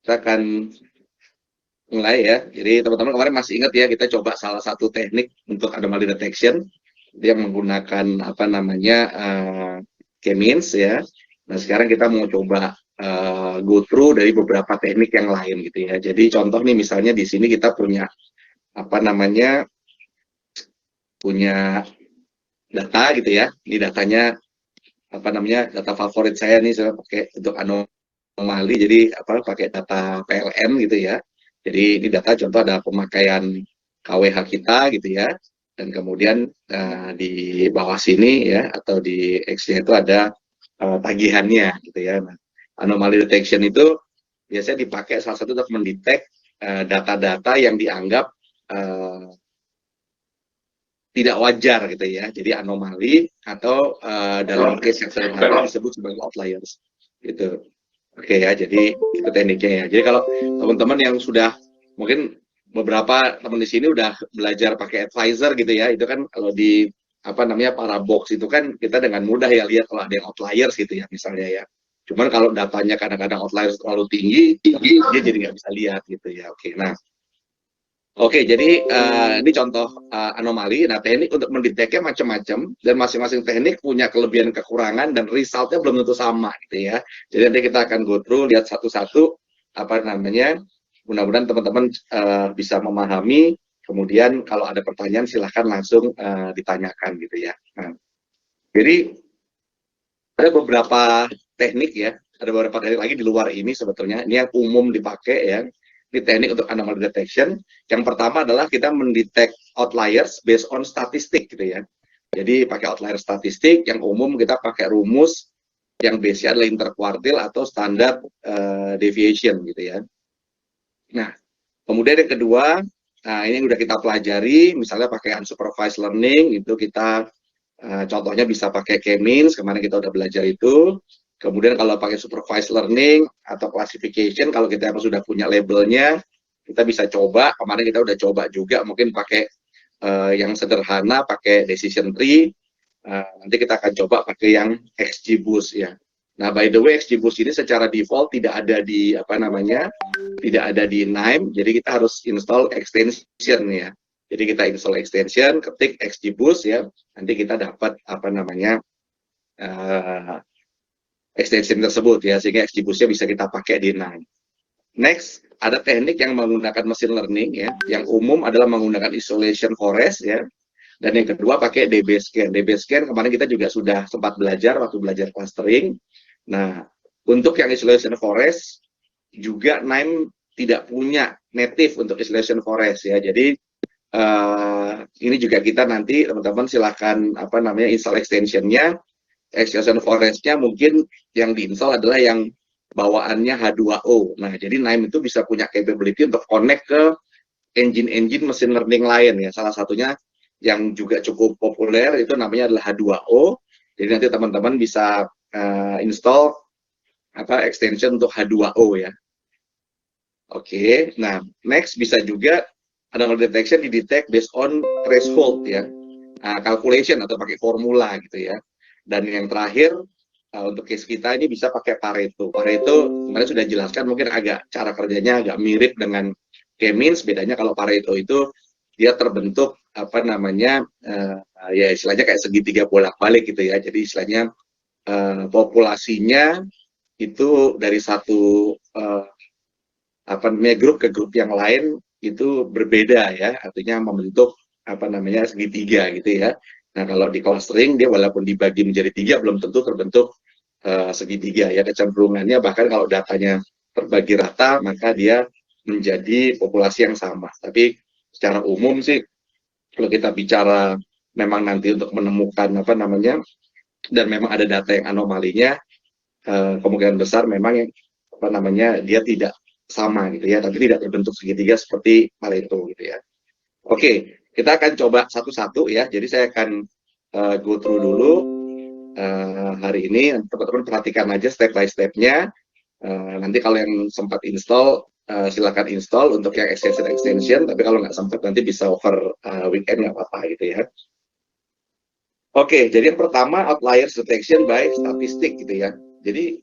kita akan mulai ya. Jadi teman-teman kemarin masih ingat ya, kita coba salah satu teknik untuk anomaly detection yang menggunakan apa namanya K-means ya. Nah sekarang kita mau coba go through dari beberapa teknik yang lain gitu ya. Jadi contoh nih misalnya di sini kita punya apa namanya data gitu ya. Ini datanya apa namanya data favorit saya nih, saya pakai untuk anomali, jadi apa pakai data PLN gitu ya. Jadi ini data contoh ada pemakaian KWH kita gitu ya, dan kemudian di bawah sini ya atau di X-nya itu ada tagihannya gitu ya. Nah, anomaly detection itu biasanya dipakai salah satu untuk mendetek data-data yang dianggap tidak wajar gitu ya, jadi anomali atau dalam case yang sederhana disebut sebagai outliers gitu. Oke ya, jadi itu tekniknya ya. Jadi kalau teman-teman yang sudah mungkin beberapa teman di sini udah belajar pakai advisor gitu ya, itu kan kalau di apa namanya para box itu kan kita dengan mudah ya lihat kalau ada yang outliers gitu ya misalnya ya. Cuman kalau datanya kadang-kadang outliers terlalu tinggi, dia jadi nggak bisa lihat gitu ya. Oke, nah oke, jadi ini contoh anomali. Nah, teknik untuk mendeteknya macam-macam dan masing-masing teknik punya kelebihan kekurangan dan resultnya belum tentu sama gitu ya. Jadi nanti kita akan go through lihat satu-satu apa namanya. Mudah-mudahan teman-teman bisa memahami. Kemudian kalau ada pertanyaan silahkan langsung ditanyakan gitu ya. Nah, jadi ada beberapa teknik ya. Ada beberapa teknik lagi di luar ini sebetulnya. Ini yang umum dipakai ya. Ini teknik untuk anomaly detection. Yang pertama adalah kita mendetek outliers based on statistik gitu ya. Jadi pakai outlier statistik, yang umum kita pakai rumus yang base-nya adalah interkuartil atau standard deviation gitu ya. Nah, kemudian yang kedua, nah ini yang udah kita pelajari, misalnya pakai unsupervised learning, itu kita contohnya bisa pakai K-means, kemarin kita udah belajar itu. Kemudian kalau pakai supervised learning atau classification, kalau kita sudah punya labelnya, kita bisa coba. Kemarin kita udah coba juga, mungkin pakai yang sederhana, pakai decision tree. Nanti kita akan coba pakai yang XGBoost ya. Nah, by the way, XGBoost ini secara default tidak ada di apa namanya, tidak ada di KNIME, jadi kita harus install extension ya. Jadi kita install extension, ketik XGBoost ya, nanti kita dapat apa namanya extension tersebut ya, sehingga XGBoost-nya bisa kita pakai di KNIME. Next, ada teknik yang menggunakan machine learning ya, yang umum adalah menggunakan isolation forest ya, dan yang kedua pakai DB-Scan. DB-Scan kemarin kita juga sudah sempat belajar waktu belajar clustering. Nah, untuk yang isolation forest juga KNIME tidak punya native untuk isolation forest ya. Jadi ini juga kita nanti teman-teman silakan apa namanya install extensionnya. Isolation forest-nya mungkin yang diinstal adalah yang bawaannya H2O. Nah, jadi KNIME itu bisa punya capability untuk connect ke engine-engine machine learning lain ya. Salah satunya yang juga cukup populer itu namanya adalah H2O. Jadi nanti teman-teman bisa install apa extension untuk H2O ya. Oke, nah next bisa juga anomaly detection didetect based on threshold ya, calculation atau pakai formula gitu ya. Dan yang terakhir untuk case kita ini bisa pakai Pareto. Pareto kemarin sudah jelaskan, mungkin agak cara kerjanya agak mirip dengan K-means, bedanya kalau Pareto itu dia terbentuk apa namanya ya istilahnya kayak segitiga bolak-balik gitu ya. Jadi istilahnya populasinya itu dari satu apa namanya grup ke grup yang lain itu berbeda ya, artinya membentuk apa namanya segitiga gitu ya. Nah kalau di clustering dia walaupun dibagi menjadi tiga belum tentu terbentuk segitiga ya, kecenderungannya bahkan kalau datanya terbagi rata maka dia menjadi populasi yang sama. Tapi secara umum sih kalau kita bicara memang nanti untuk menemukan apa namanya dan memang ada data yang anomalinya, kemungkinan besar memang yang apa namanya dia tidak sama gitu ya, tapi tidak terbentuk segitiga seperti Pareto gitu ya. Oke, kita akan coba satu-satu ya. Jadi saya akan go through dulu hari ini. Teman-teman perhatikan aja step by step-nya. Nanti kalau yang sempat install, silakan install untuk yang extension. Tapi kalau nggak sempat nanti bisa over weekend nggak apa-apa gitu ya. Oke, jadi yang pertama outliers detection by statistik gitu ya. Jadi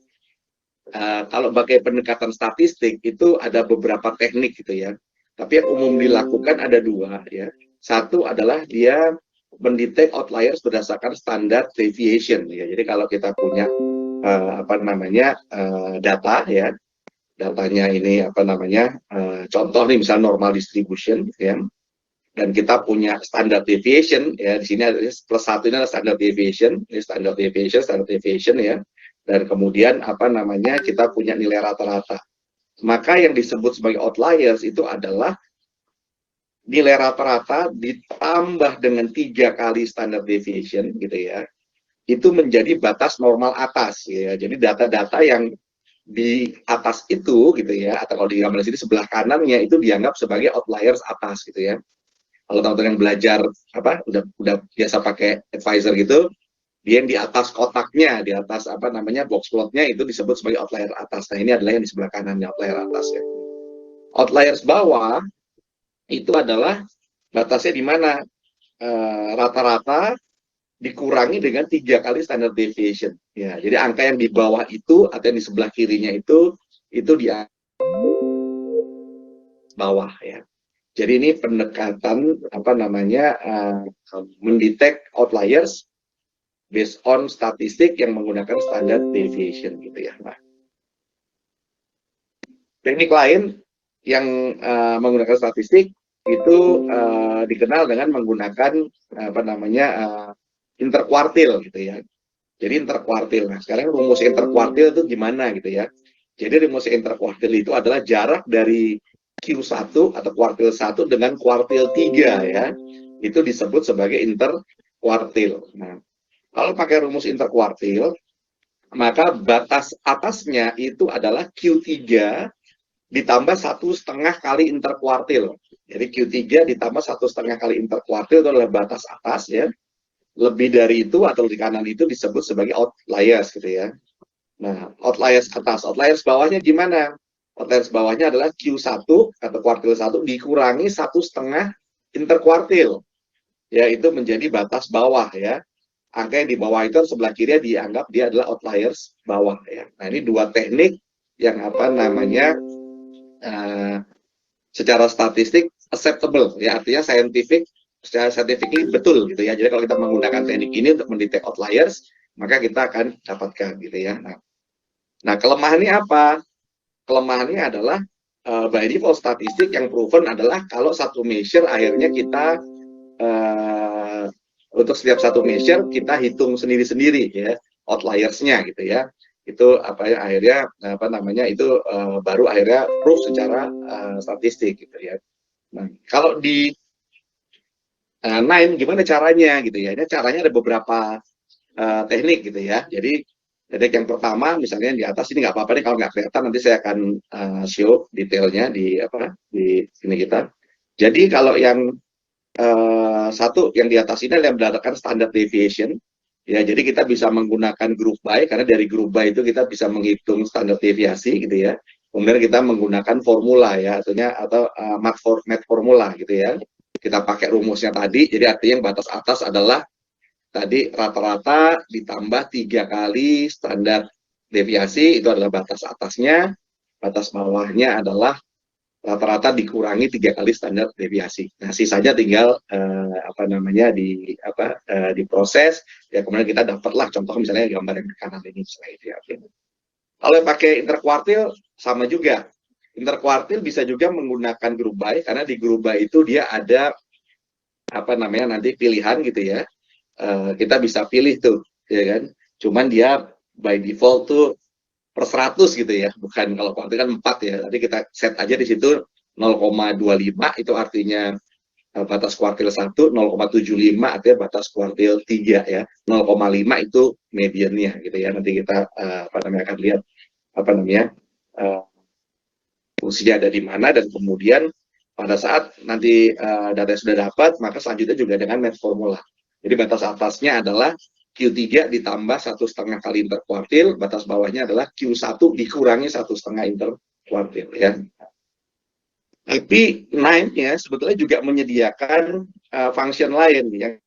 kalau pakai pendekatan statistik itu ada beberapa teknik gitu ya. Tapi yang umum dilakukan ada dua ya. Satu adalah dia mendetek outliers berdasarkan standar deviation ya. Jadi kalau kita punya apa namanya data ya, datanya ini apa namanya contoh nih misalnya normal distribution ya, dan kita punya standard deviation ya, di sini ada plus satu ini adalah standard deviation, ini standard deviation ya, dan kemudian apa namanya kita punya nilai rata-rata, maka yang disebut sebagai outliers itu adalah nilai rata-rata ditambah dengan 3 kali standard deviation gitu ya, itu menjadi batas normal atas ya. Jadi data-data yang di atas itu gitu ya, atau kalau di gambar sini sebelah kanannya itu dianggap sebagai outliers atas gitu ya. Kalau teman-teman yang belajar apa udah biasa pakai advisor gitu, dia yang di atas kotaknya, di atas apa namanya box plotnya itu disebut sebagai outlier atas. Nah ini adalah yang di sebelah kanannya outlier atas ya. Outliers bawah itu adalah batasnya di mana rata-rata dikurangi dengan 3 kali standard deviation. Ya, jadi angka yang di bawah itu atau yang di sebelah kirinya itu di bawah ya. Jadi ini pendekatan apa namanya mendetek outliers based on statistik yang menggunakan standard deviation gitu ya. Nah, teknik lain yang menggunakan statistik itu dikenal dengan menggunakan apa namanya interkuartil gitu ya. Jadi interkuartil. Nah, sekarang rumus interkuartil itu gimana gitu ya. Jadi rumus interkuartil itu adalah jarak dari Q1 atau kuartil 1 dengan kuartil 3 ya. Itu disebut sebagai interkuartil. Nah, kalau pakai rumus interkuartil, maka batas atasnya itu adalah Q3 ditambah 1,5 kali interkuartil. Jadi Q3 ditambah 1,5 kali interkuartil itu adalah batas atas ya. Lebih dari itu atau di kanan itu disebut sebagai outliers gitu ya. Nah, outliers atas, outliers bawahnya gimana? Outliers bawahnya adalah Q1 atau kuartil 1 dikurangi 1,5 interkuartil. Ya, itu menjadi batas bawah ya. Angka yang di bawah itu sebelah kiri dianggap dia adalah outliers bawah ya. Nah, ini dua teknik yang apa namanya secara statistik acceptable ya, artinya secara scientific betul gitu ya. Jadi kalau kita menggunakan teknik ini untuk mendetek outliers, maka kita akan dapatkan gitu ya. Nah kelemahannya apa? Kelemahannya adalah by default statistik yang proven adalah kalau satu measure akhirnya kita untuk setiap satu measure kita hitung sendiri-sendiri ya outliersnya gitu ya. Itu apa ya akhirnya apa namanya itu baru akhirnya proof secara statistik gitu ya. Nah, kalau di Nine gimana caranya gitu ya? Ini caranya ada beberapa teknik gitu ya. Jadi teknik yang pertama misalnya di atas ini nggak apa-apa nih kalau nggak kelihatan, nanti saya akan show detailnya di apa di sini kita. Jadi kalau yang satu yang di atas ini adalah berdasarkan standard deviation. Ya, jadi kita bisa menggunakan group by karena dari group by itu kita bisa menghitung standar deviasi gitu ya. Kemudian kita menggunakan formula ya, atau mat formula gitu ya. Kita pakai rumusnya tadi, jadi artinya yang batas atas adalah tadi rata-rata ditambah 3 kali standar deviasi, itu adalah batas atasnya. Batas bawahnya adalah rata-rata dikurangi 3 kali standar deviasi. Nah, sisanya tinggal apa namanya diproses ya, kemudian kita dapatlah contoh misalnya gambar yang di kanan ini misalnya itu ya. Kalau yang pakai interkuartil sama juga. Interkuartil bisa juga menggunakan group by karena di group by itu dia ada apa namanya nanti pilihan gitu ya. Kita bisa pilih tuh ya kan. Cuman dia by default tuh per 100 gitu ya, bukan kalau kuartil kan 4 ya. Nanti kita set aja di situ 0,25 itu artinya batas kuartil 1, 0,75 artinya batas kuartil 3 ya. 0,5 itu mediannya gitu ya. Nanti kita apa namanya akan lihat apa namanya fungsinya ada di mana, dan kemudian pada saat nanti data sudah dapat, maka selanjutnya juga dengan mat formula. Jadi batas atasnya adalah Q3 ditambah 1,5 kali interkuartil, batas bawahnya adalah Q1 dikurangi 1,5 interkuartil ya. Tapi Nine-nya sebetulnya juga menyediakan function lain yang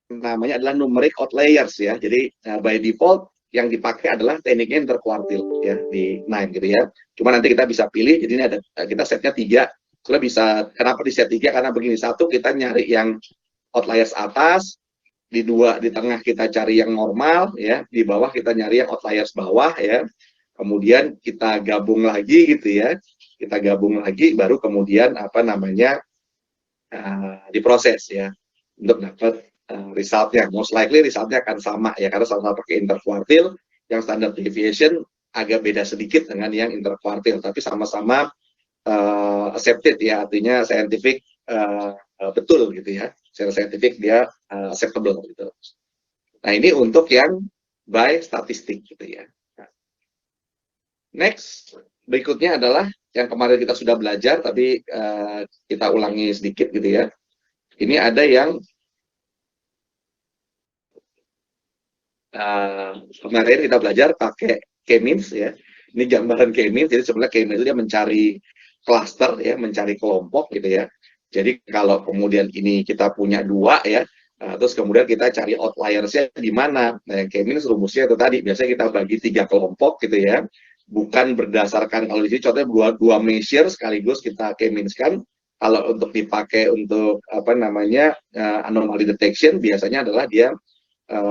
namanya adalah numeric outliers ya. Jadi by default yang dipakai adalah tekniknya interkuartil ya di 9 gitu ya. Cuma nanti kita bisa pilih, jadi ini ada kita setnya 3. Soalnya bisa, kenapa di set 3? Karena begini, satu kita nyari yang outliers atas, di tengah kita cari yang normal ya, di bawah kita nyari yang outliers bawah ya. Kemudian kita gabung lagi gitu ya. Kita gabung lagi baru kemudian apa namanya diproses ya untuk dapat resultnya. Most likely resultnya akan sama ya karena sama-sama pakai interkuartil, yang standard deviation agak beda sedikit dengan yang interkuartil, tapi sama-sama accepted ya, artinya scientific betul gitu ya, secara scientific dia acceptable gitu. Nah ini untuk yang by statistik gitu ya. Next, berikutnya adalah yang kemarin kita sudah belajar, tapi kita ulangi sedikit gitu ya. Ini ada yang kemarin kita belajar pakai K-means ya. Ini gambaran K-means, jadi sebenarnya K-means itu dia mencari cluster ya, mencari kelompok gitu ya. Jadi kalau kemudian ini kita punya 2 ya, terus kemudian kita cari outliersnya di mana. Nah, yang K-means rumusnya itu tadi, biasanya kita bagi 3 kelompok gitu ya. Bukan berdasarkan, kalau di sini contohnya dua measure sekaligus kita K-means-kan. Kalau untuk dipakai untuk apa namanya anomaly detection, biasanya adalah dia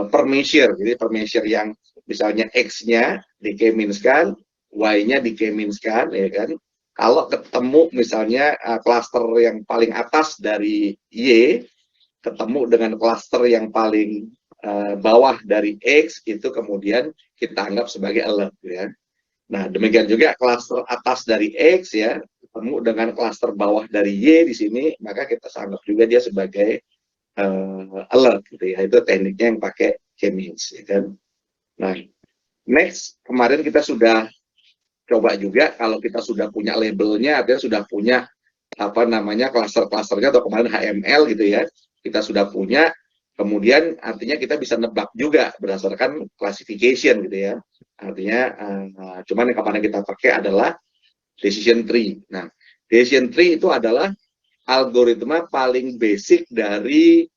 per measure. Jadi per measure yang misalnya X-nya di K-means-kan, Y-nya di K-means-kan, ya kan. Kalau ketemu misalnya cluster yang paling atas dari Y, ketemu dengan cluster yang paling bawah dari X, itu kemudian kita anggap sebagai alert ya. Nah, demikian juga cluster atas dari X ya, ketemu dengan cluster bawah dari Y di sini, maka kita anggap juga dia sebagai alert gitu ya. Itu tekniknya yang pakai K-means ya kan. Nah, next, kemarin kita sudah coba juga kalau kita sudah punya labelnya, artinya sudah punya apa namanya cluster-clusternya, atau kemarin HML gitu ya, kita sudah punya, kemudian artinya kita bisa nebak juga berdasarkan classification gitu ya. Artinya cuman yang kemarin kita pakai adalah decision tree. Nah, decision tree itu adalah algoritma paling basic dari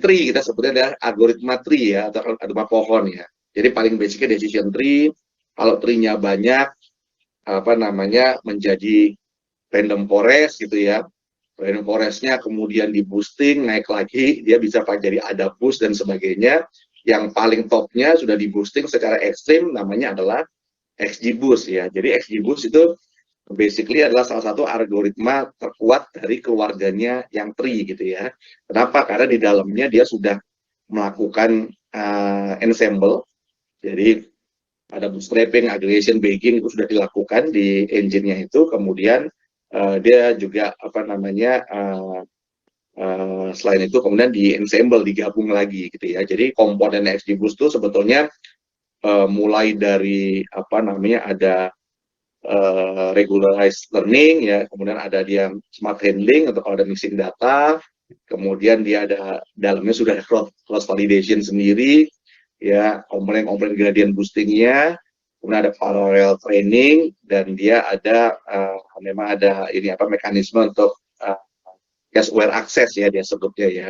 tree, kita sebutnya adalah algoritma tree ya, atau algoritma pohon ya. Jadi paling basicnya decision tree. Kalau tree-nya banyak, apa namanya, menjadi random forest gitu ya. Random forest-nya kemudian di boosting, naik lagi, dia bisa jadi ada boost dan sebagainya. Yang paling topnya sudah di boosting secara ekstrim, namanya adalah XGBoost ya. Jadi XGBoost itu basically adalah salah satu algoritma terkuat dari keluarganya yang tree gitu ya. Kenapa? Karena di dalamnya dia sudah melakukan ensemble. Jadi ada bootstrapping, aggregation, bagging itu sudah dilakukan di engine-nya itu. Kemudian dia juga apa namanya selain itu kemudian di ensemble, digabung lagi gitu ya. Jadi komponen XGBoost itu sebetulnya mulai dari apa namanya ada regularized learning ya, kemudian ada dia smart handling atau kalau ada mixing data, kemudian dia ada dalamnya sudah cross validation sendiri ya, komponen-komponen gradient boostingnya, kemudian ada parallel training, dan dia ada memang ada ini apa mekanisme untuk cache aware access ya dia sebutnya ya,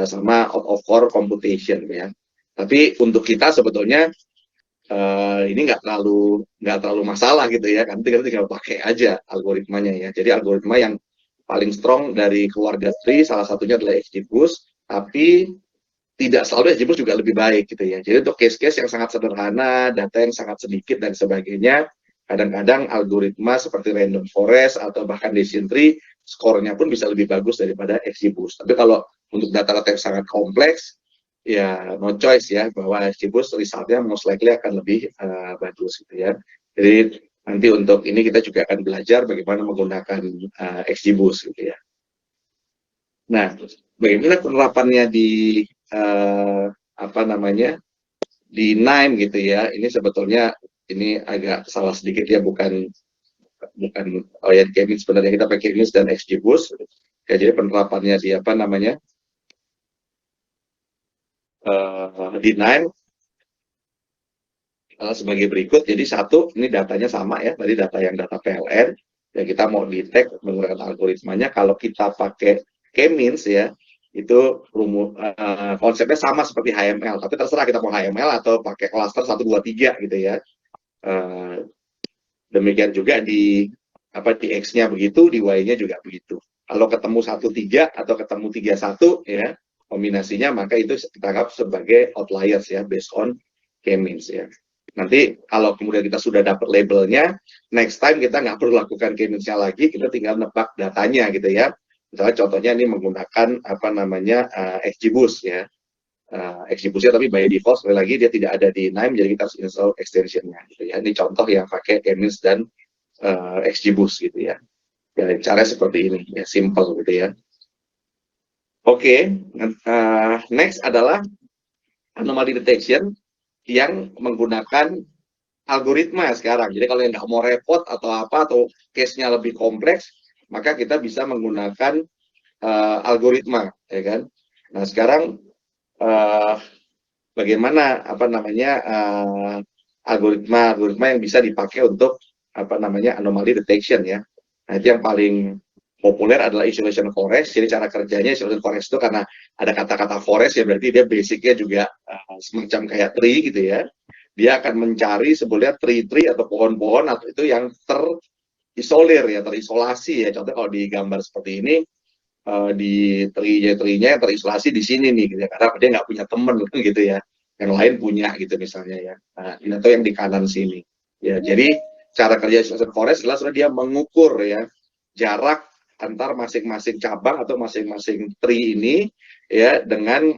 sama out of core computation ya. Tapi untuk kita sebetulnya ini nggak terlalu masalah gitu ya, kan tinggal pakai aja algoritmanya ya. Jadi algoritma yang paling strong dari keluarga tree salah satunya adalah XGBoost, tapi tidak selalu XGBoost juga lebih baik gitu ya. Jadi untuk case-case yang sangat sederhana, data yang sangat sedikit dan sebagainya, kadang-kadang algoritma seperti random forest atau bahkan decision tree skornya pun bisa lebih bagus daripada XGBoost. Tapi kalau untuk data-data yang sangat kompleks, ya no choice ya, bahwa XGBoost resultnya most likely akan lebih bagus gitu ya. Jadi nanti untuk ini kita juga akan belajar bagaimana menggunakan XGBoost gitu ya. Nah, bagaimana penerapannya di apa namanya di NIME gitu ya. Ini sebetulnya ini agak salah sedikit ya, bukan oh ya K-means, sebenarnya kita pakai K-means dan XGBoost. Ya, jadi penerapannya di apa namanya di NIME sebagai berikut. Jadi satu, ini datanya sama ya, tadi data PLN, ya kita mau detect menggunakan algoritmanya. Kalau kita pakai K-means ya, itu konsepnya sama seperti HML, tapi terserah kita mau HML atau pakai cluster 1, 2, 3 gitu ya. Demikian juga di X-nya begitu, di Y-nya juga begitu. Kalau ketemu 1, 3 atau ketemu 3, 1 ya, kombinasinya maka itu kita anggap sebagai outliers ya, based on k-means ya. Nanti kalau kemudian kita sudah dapat labelnya, next time kita nggak perlu lakukan k-means-nya lagi, kita tinggal nebak datanya gitu ya. Misalnya contohnya ini menggunakan XGBoost ya. XGBoost-nya tapi by default sekali lagi dia tidak ada di KNIME, jadi kita harus install extension-nya gitu ya. Ini contoh yang pakai k-means dan XGBoost gitu ya. Ya, caranya seperti ini, ya simple gitu ya. Oke, next adalah anomaly detection yang menggunakan algoritma sekarang. Jadi kalau yang nggak mau repot atau apa, atau case-nya lebih kompleks, maka kita bisa menggunakan algoritma, ya kan? Nah sekarang bagaimana algoritma yang bisa dipakai untuk anomaly detection ya. Nah, itu yang paling populer adalah isolation forest. Jadi cara kerjanya isolation forest itu karena ada kata-kata forest ya berarti dia basicnya juga semacam kayak tree gitu ya. Dia akan mencari sebenarnya tree-tree atau pohon-pohon atau itu yang terisolir ya, terisolasi ya. Contoh kalau di gambar seperti ini di tree-nya yang terisolasi di sini nih gitu ya. Karena dia nggak punya temen gitu ya. Yang lain punya gitu misalnya ya. Nah, ini atau yang di kanan sini. Ya, jadi cara kerja isolation forest adalah dia mengukur ya jarak antar masing-masing cabang atau masing-masing tree ini ya dengan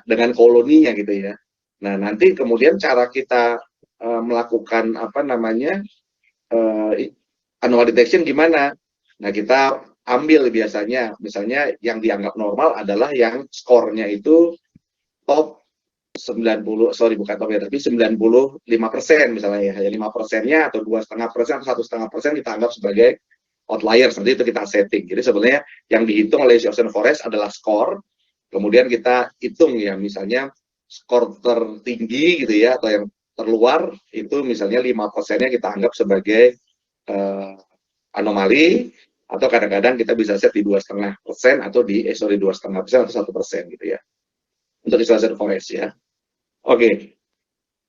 dengan koloninya gitu ya. Nah, nanti kemudian cara kita melakukan anomaly detection gimana? Nah, kita ambil biasanya misalnya yang dianggap normal adalah yang skornya itu top 90, sorry bukan top ya, tapi 95% misalnya ya, 5%-nya atau 2,5% atau 1,5% kita anggap sebagai outlier, seperti itu kita setting. Jadi sebenarnya yang dihitung oleh Ocean Forest adalah skor, kemudian kita hitung ya, misalnya skor tertinggi gitu ya, atau yang terluar, itu misalnya 5%-nya kita anggap sebagai anomali, atau kadang-kadang kita bisa set di 2,5% atau 2,5% atau 1% gitu ya, untuk Ocean Forest ya. Oke,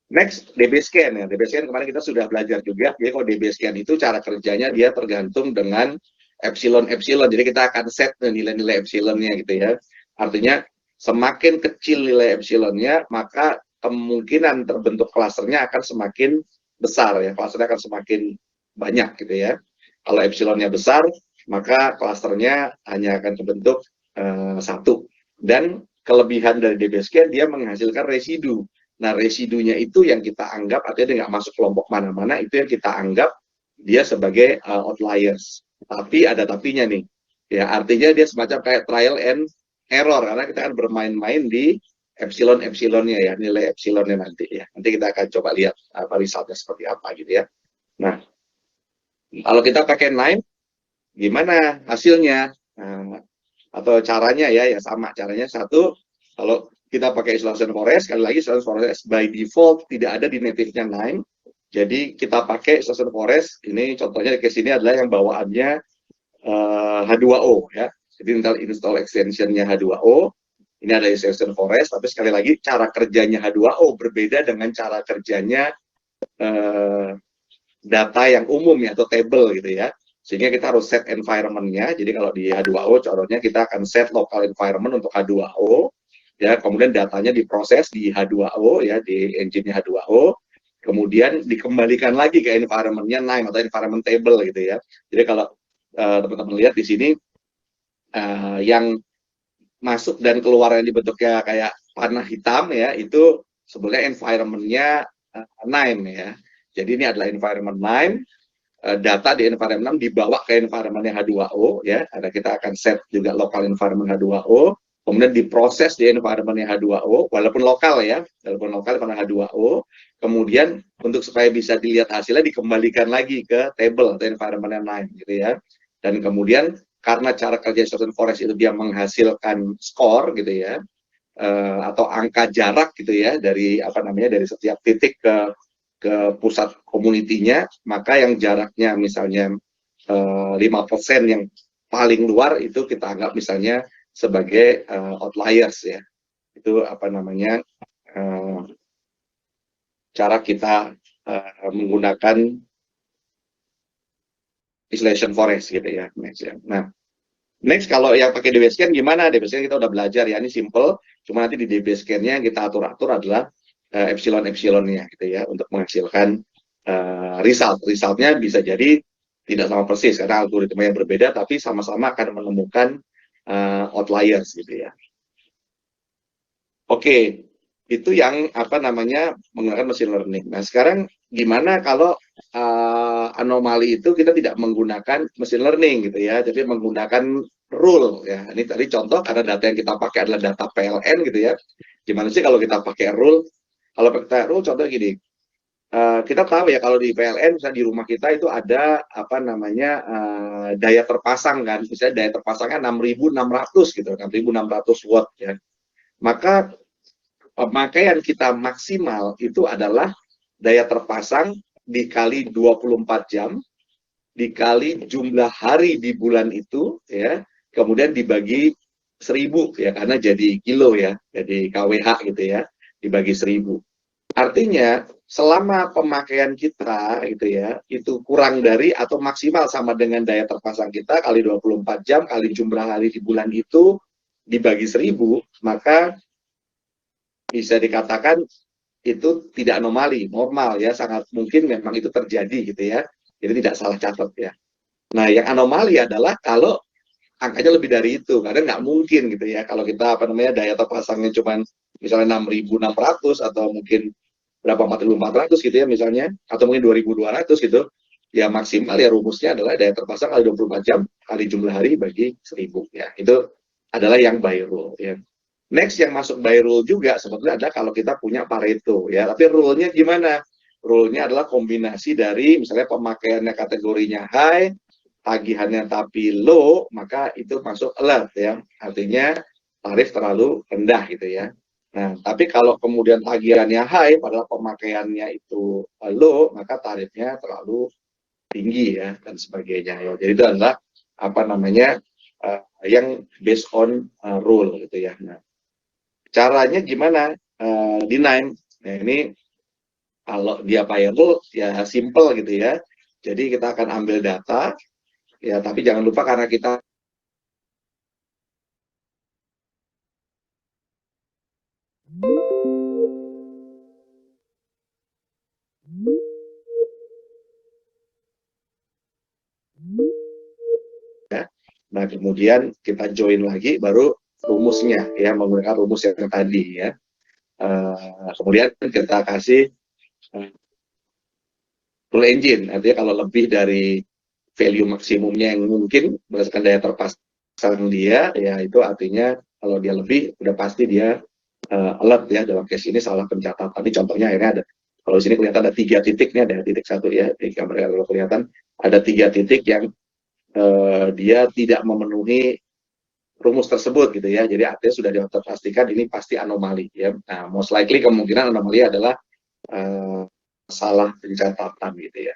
next DB scan ya. DB scan kemarin kita sudah belajar juga. Jadi kalau DB scan itu cara kerjanya dia tergantung dengan epsilon. Jadi kita akan set nilai-nilai epsilonnya gitu ya. Artinya semakin kecil nilai epsilonnya, maka kemungkinan terbentuk klasternya akan semakin besar ya. Klasternya akan semakin banyak gitu ya. Kalau epsilonnya besar, maka klasternya hanya akan terbentuk satu. Dan kelebihan dari DB scan dia menghasilkan residu. Nah, residunya itu yang kita anggap artinya dia nggak masuk kelompok mana-mana, itu yang kita anggap dia sebagai outliers. Tapi ada tapinya nih. Ya, artinya dia semacam kayak trial and error karena kita akan bermain-main di epsilonnya ya, nilai epsilonnya nanti ya. Nanti kita akan coba lihat resultnya seperti apa gitu ya. Nah, kalau kita pakai KNIME, gimana hasilnya? Nah, atau caranya ya sama caranya. Satu, kalau kita pakai isolation forest, sekali lagi isolation forest by default tidak ada di native-nya KNIME. Jadi kita pakai isolation forest, ini contohnya di case ini adalah yang bawaannya H2O ya. Jadi install extension-nya H2O. Ini ada isolation forest, tapi sekali lagi cara kerjanya H2O berbeda dengan cara kerjanya data yang umum ya atau table gitu ya. Sehingga kita harus set environment-nya. Jadi kalau di H2O contohnya kita akan set local environment untuk H2O ya, kemudian datanya diproses di H2O ya, di engine-nya H2O, kemudian dikembalikan lagi ke environment-nya KNIME atau environment table gitu ya. Jadi kalau teman-teman lihat di sini yang masuk dan keluar yang dibentuknya kayak panah hitam ya, itu sebenarnya environment-nya KNIME ya. Jadi ini adalah environment KNIME. Data di environment dibawa ke environment H2O ya, ada kita akan set juga local environment H2O, kemudian diproses di environment H2O walaupun lokal ya, pada H2O, kemudian untuk supaya bisa dilihat hasilnya dikembalikan lagi ke table atau environment yang lain gitu ya. Dan kemudian karena cara kerja isolation forest itu dia menghasilkan skor gitu ya, atau angka jarak gitu ya dari dari setiap titik ke pusat komunitinya, maka yang jaraknya misalnya 5% yang paling luar itu kita anggap misalnya sebagai outliers ya. Itu apa namanya cara kita menggunakan isolation forest gitu ya. Nah, next kalau yang pakai DB scan gimana? DB scan kita udah belajar ya, ini simple. Cuma nanti di DB scan-nya yang kita atur-atur adalah epsilon-epsilonnya gitu ya untuk menghasilkan result. Resultnya bisa jadi tidak sama persis karena algoritma yang berbeda, tapi sama-sama akan menemukan outliers gitu ya. Oke, itu yang apa namanya menggunakan machine learning. Nah sekarang gimana kalau anomali itu kita tidak menggunakan machine learning gitu ya, jadi menggunakan rule ya. Ini tadi contoh karena data yang kita pakai adalah data PLN gitu ya. Gimana sih kalau kita pakai rule? Kalau pakai rule contoh gini, kita tahu ya kalau di PLN misalnya di rumah kita itu ada apa namanya daya terpasang kan, misalnya daya terpasangnya 6.600 gitu, 6.600 watt ya. Maka pemakaian kita maksimal itu adalah daya terpasang dikali 24 jam dikali jumlah hari di bulan itu ya, kemudian dibagi 1000 ya karena jadi kilo ya, jadi kWh gitu ya, dibagi 1000. Artinya selama pemakaian kita gitu ya, itu kurang dari atau maksimal sama dengan daya terpasang kita kali 24 jam kali jumlah hari di bulan itu dibagi 1000, maka bisa dikatakan itu tidak anomali, normal ya, sangat mungkin memang itu terjadi gitu ya. Jadi tidak salah catat ya. Nah, yang anomali adalah kalau angkanya lebih dari itu, karena nggak mungkin gitu ya. Kalau kita apa namanya daya terpasangnya cuma misalnya 6.600 atau mungkin berapa 4.400 gitu ya misalnya, atau mungkin 2.200 gitu, ya maksimal ya rumusnya adalah daya terpasang kali 24 jam kali jumlah hari bagi 1000 ya. Itu adalah yang by rule ya. Next yang masuk by rule juga sebetulnya ada kalau kita punya Pareto ya. Tapi rule-nya gimana? Rule-nya adalah kombinasi dari misalnya pemakaiannya kategorinya high, tagihannya tapi low, maka itu masuk alert ya. Artinya tarif terlalu rendah gitu ya. Nah, tapi kalau kemudian tagihannya high padahal pemakaiannya itu low, maka tarifnya terlalu tinggi ya dan sebagainya ya. Jadi itu adalah apa namanya yang based on rule gitu ya. Nah, caranya gimana di Nine? Nah, ini kalau dia payable ya simple gitu ya. Jadi kita akan ambil data ya, tapi jangan lupa karena kita ya. Nah, kemudian kita join lagi baru rumusnya ya, menggunakan rumus yang tadi ya. Kemudian kita kasih rule engine, artinya kalau lebih dari value maksimumnya yang mungkin berdasarkan daya terpasang dia, ya itu artinya kalau dia lebih, udah pasti dia alert ya. Dalam case ini salah pencatatan. Ini contohnya akhirnya ada, kalau di sini kelihatan ada 3 titik, nih ada titik 1 ya, di gambar kalau kelihatan ada 3 titik yang dia tidak memenuhi rumus tersebut gitu ya. Jadi artinya sudah dipastikan ini pasti anomali ya. Nah, most likely kemungkinan anomali adalah salah pencatatan gitu ya.